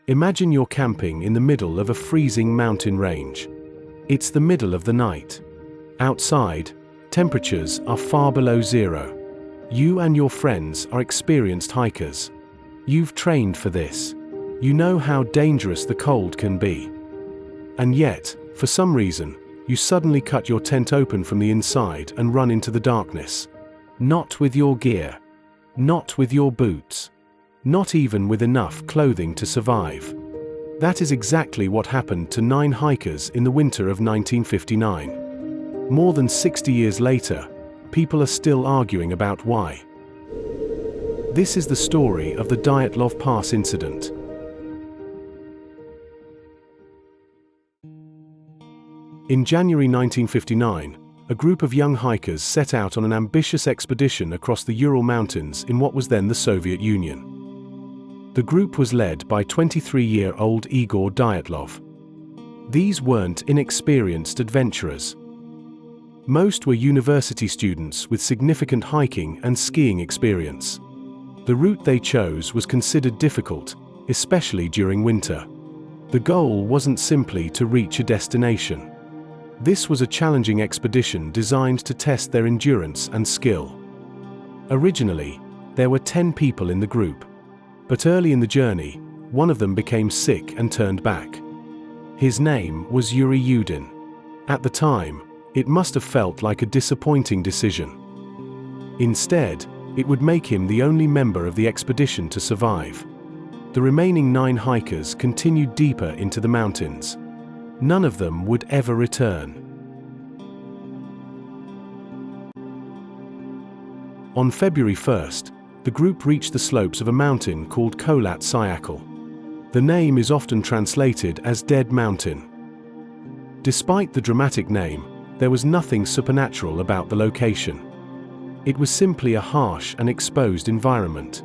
Imagine you're camping in the middle of a freezing mountain range. It's the middle of the night. Outside, temperatures are far below zero. You and your friends are experienced hikers. You've trained for this. You know how dangerous the cold can be. And yet, for some reason, you suddenly cut your tent open from the inside and run into the darkness. Not with your gear. Not with your boots. Not even with enough clothing to survive. That is exactly what happened to 9 hikers in the winter of 1959. More than 60 years later, people are still arguing about why. This is the story of the Dyatlov Pass incident. In January 1959, a group of young hikers set out on an ambitious expedition across the Ural Mountains in what was then the Soviet Union. The group was led by 23-year-old Igor Dyatlov. These weren't inexperienced adventurers. Most were university students with significant hiking and skiing experience. The route they chose was considered difficult, especially during winter. The goal wasn't simply to reach a destination. This was a challenging expedition designed to test their endurance and skill. Originally, there were 10 people in the group. But early in the journey, one of them became sick and turned back. His name was Yuri Yudin. At the time, it must have felt like a disappointing decision. Instead, it would make him the only member of the expedition to survive. The remaining 9 hikers continued deeper into the mountains. None of them would ever return. On February 1st, the group reached the slopes of a mountain called Kholat Syakhl. The name is often translated as Dead Mountain. Despite the dramatic name, there was nothing supernatural about the location. It was simply a harsh and exposed environment.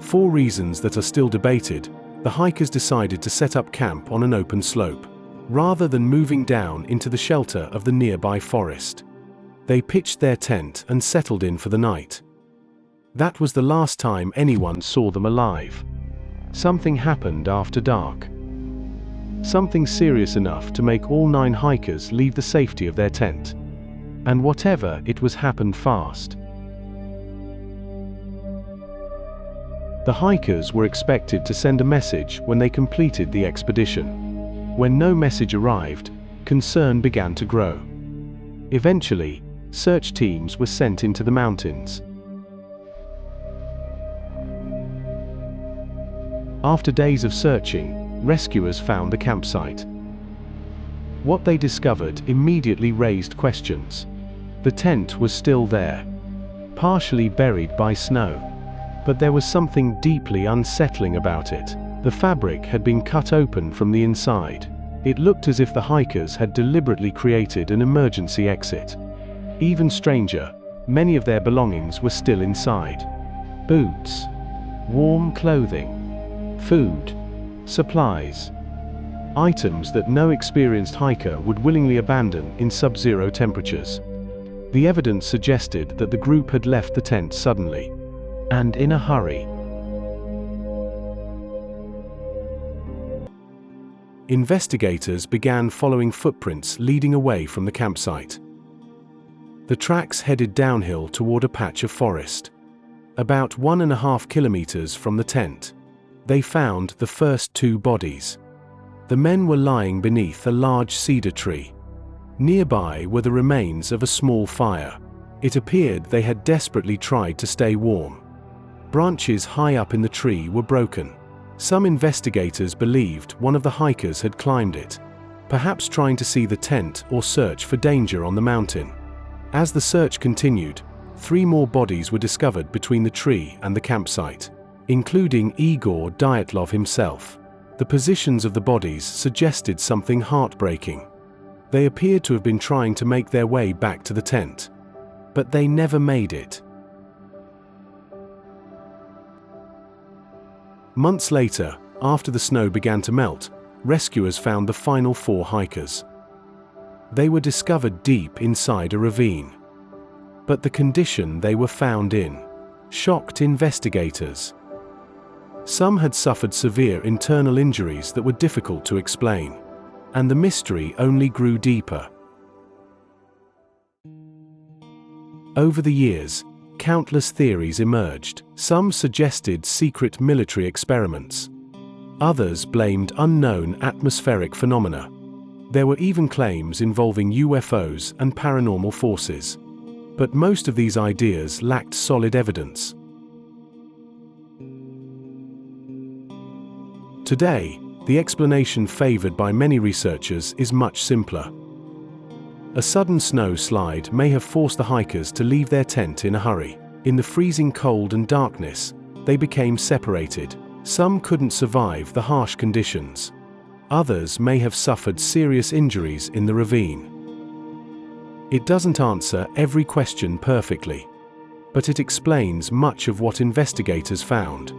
For reasons that are still debated, the hikers decided to set up camp on an open slope, rather than moving down into the shelter of the nearby forest. They pitched their tent and settled in for the night. That was the last time anyone saw them alive. Something happened after dark. Something serious enough to make all 9 hikers leave the safety of their tent. And whatever it was happened fast. The hikers were expected to send a message when they completed the expedition. When no message arrived, concern began to grow. Eventually, search teams were sent into the mountains. After days of searching, rescuers found the campsite. What they discovered immediately raised questions. The tent was still there, partially buried by snow. But there was something deeply unsettling about it. The fabric had been cut open from the inside. It looked as if the hikers had deliberately created an emergency exit. Even stranger, many of their belongings were still inside. Boots, warm clothing, food, supplies. Items that no experienced hiker would willingly abandon in sub-zero temperatures. The evidence suggested that the group had left the tent suddenly, and in a hurry. Investigators began following footprints leading away from the campsite. The tracks headed downhill toward a patch of forest. About 1.5 kilometers from the tent, they found the first 2 bodies. The men were lying beneath a large cedar tree. Nearby were the remains of a small fire. It appeared they had desperately tried to stay warm. Branches high up in the tree were broken. Some investigators believed one of the hikers had climbed it, perhaps trying to see the tent or search for danger on the mountain. As the search continued, 3 more bodies were discovered between the tree and the campsite, including Igor Dyatlov himself. The positions of the bodies suggested something heartbreaking. They appeared to have been trying to make their way back to the tent, but they never made it. Months later, after the snow began to melt, rescuers found the final 4 hikers. They were discovered deep inside a ravine. But the condition they were found in shocked investigators. Some had suffered severe internal injuries that were difficult to explain. And the mystery only grew deeper. Over the years, countless theories emerged. Some suggested secret military experiments. Others blamed unknown atmospheric phenomena. There were even claims involving UFOs and paranormal forces. But most of these ideas lacked solid evidence. Today, the explanation favored by many researchers is much simpler. A sudden snow slide may have forced the hikers to leave their tent in a hurry. In the freezing cold and darkness, they became separated. Some couldn't survive the harsh conditions. Others may have suffered serious injuries in the ravine. It doesn't answer every question perfectly, but it explains much of what investigators found.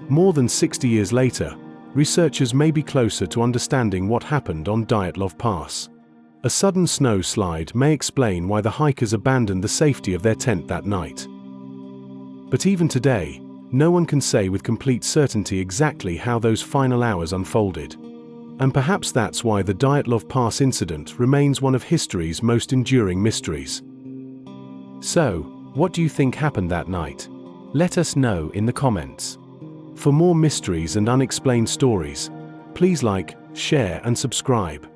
More than 60 years later, researchers may be closer to understanding what happened on Dyatlov Pass. A sudden snow slide may explain why the hikers abandoned the safety of their tent that night. But even today, no one can say with complete certainty exactly how those final hours unfolded. And perhaps that's why the Dyatlov Pass incident remains one of history's most enduring mysteries. So, what do you think happened that night? Let us know in the comments. For more mysteries and unexplained stories, please like, share and subscribe.